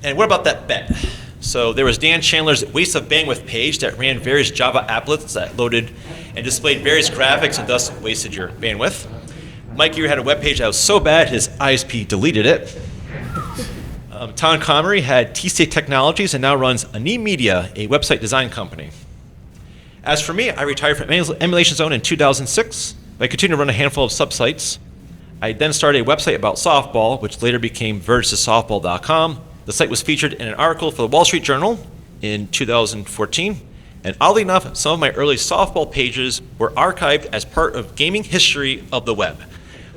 And what about that bet? So there was Dan Chandler's Waste of Bandwidth page that ran various Java applets that loaded and displayed various graphics and thus wasted your bandwidth. Mike here had a web page that was so bad his ISP deleted it. Tom Comrie had T-State Technologies and now runs Ani Media, a website design company. As for me, I retired from Emulation Zone in 2006, but I continued to run a handful of subsites. I then started a website about softball, which later became versussoftball.com. The site was featured in an article for the Wall Street Journal in 2014. And oddly enough, some of my early softball pages were archived as part of gaming history of the web.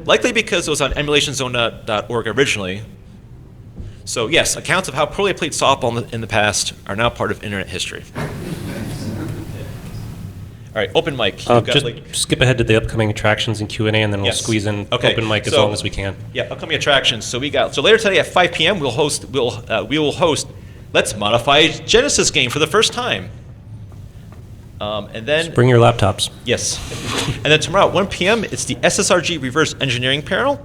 Likely because it was on emulationzone.org originally. So yes, accounts of how poorly I played softball in the past are now part of internet history. All right, open mic. Just skip ahead to the upcoming attractions and Q&A, and then we'll squeeze in open mic as long as we can. Yeah, upcoming attractions. So later today at 5 p.m. we will host Let's Modify Genesis game for the first time. And then Just bring your laptops. Yes. And then tomorrow at 1 p.m. it's the SSRG Reverse Engineering panel.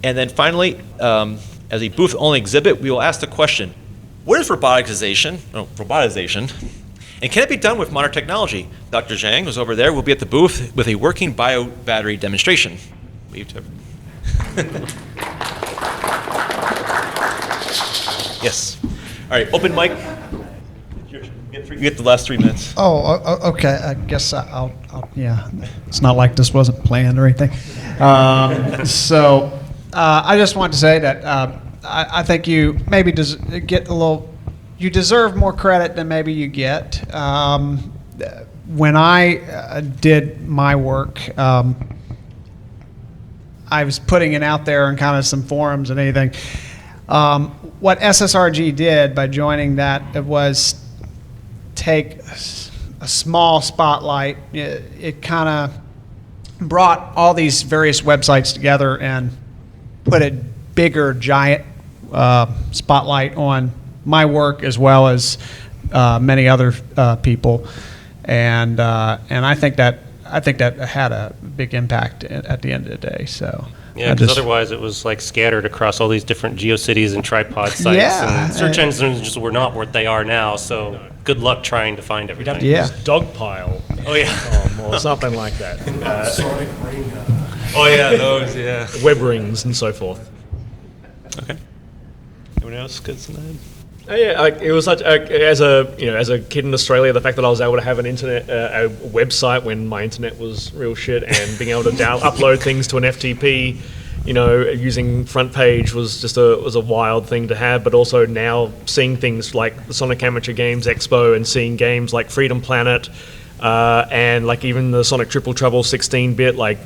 And then finally, as a booth-only exhibit, we will ask the question: what is robotization? And can it be done with modern technology? Dr. Zhang, who's over there, will be at the booth with a working bio battery demonstration. Yes. All right, open mic. You get the last 3 minutes. Oh, okay. I guess I'll yeah. It's not like this wasn't planned or anything. So I just want to say that I think you maybe get a little. You deserve more credit than maybe you get. When I did my work, I was putting it out there in kind of some forums and anything. What SSRG did by joining that, it was take a small spotlight. It kind of brought all these various websites together and put a bigger, giant spotlight on my work as well as many other people, and I think that had a big impact at the end of the day. So Yeah, because otherwise it was like scattered across all these different GeoCities and tripod sites, Yeah. and search engines just were not what they are now. So good luck trying to find everything. Yeah. Dogpile. Oh yeah. Or something like that. Sonic ring. Oh yeah, those. Yeah. Web rings and so forth. Okay. Anyone else got some add? Yeah, it was such as a kid in Australia, the fact that I was able to have an internet a website when my internet was real shit, and being able to upload things to an FTP, using front page was just a wild thing to have. But also now seeing things like the Sonic Amateur Games Expo and seeing games like Freedom Planet and like even the Sonic Triple Trouble 16-bit, like.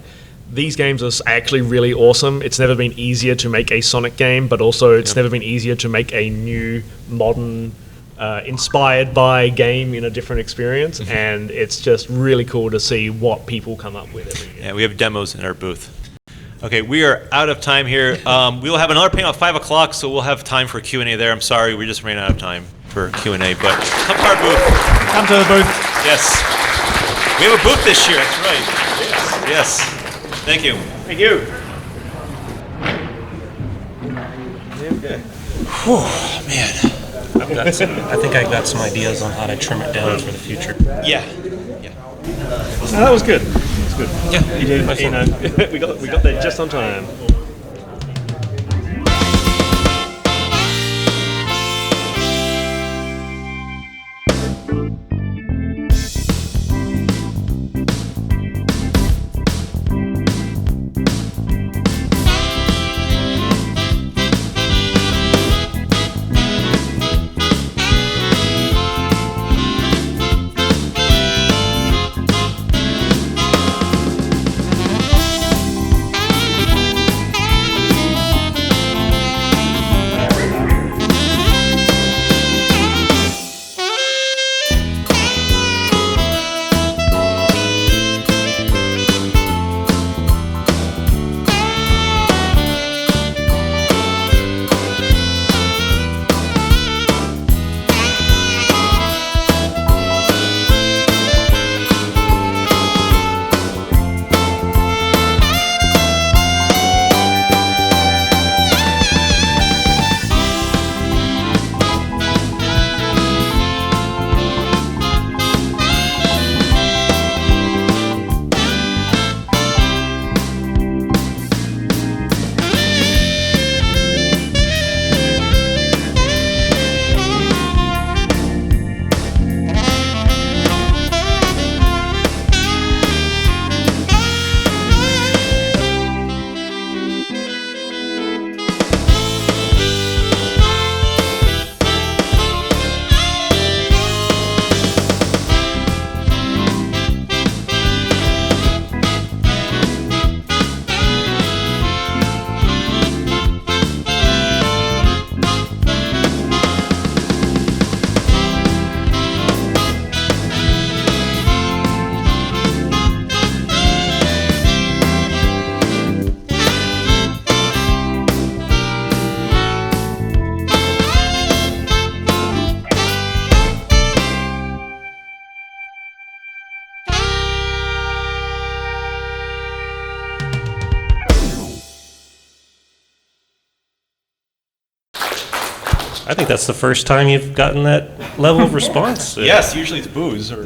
These games are actually really awesome. It's never been easier to make a Sonic game, but also it's never been easier to make a new, modern, inspired by game in a different experience. Mm-hmm. And it's just really cool to see what people come up with every year. Yeah, we have demos in our booth. Okay, we are out of time here. We will have another panel at 5 o'clock, so we'll have time for Q&A there. I'm sorry, we just ran out of time for Q&A, but come to our booth. Come to the booth. Yes. We have a booth this year, that's right. Yes. Thank you. Thank you. Man, I think I got some ideas on how to trim it down for the future. Yeah. That was good. That was good. Yeah, You did. We got there just on time. I think that's the first time you've gotten that level of response. Yes, usually it's booze. Or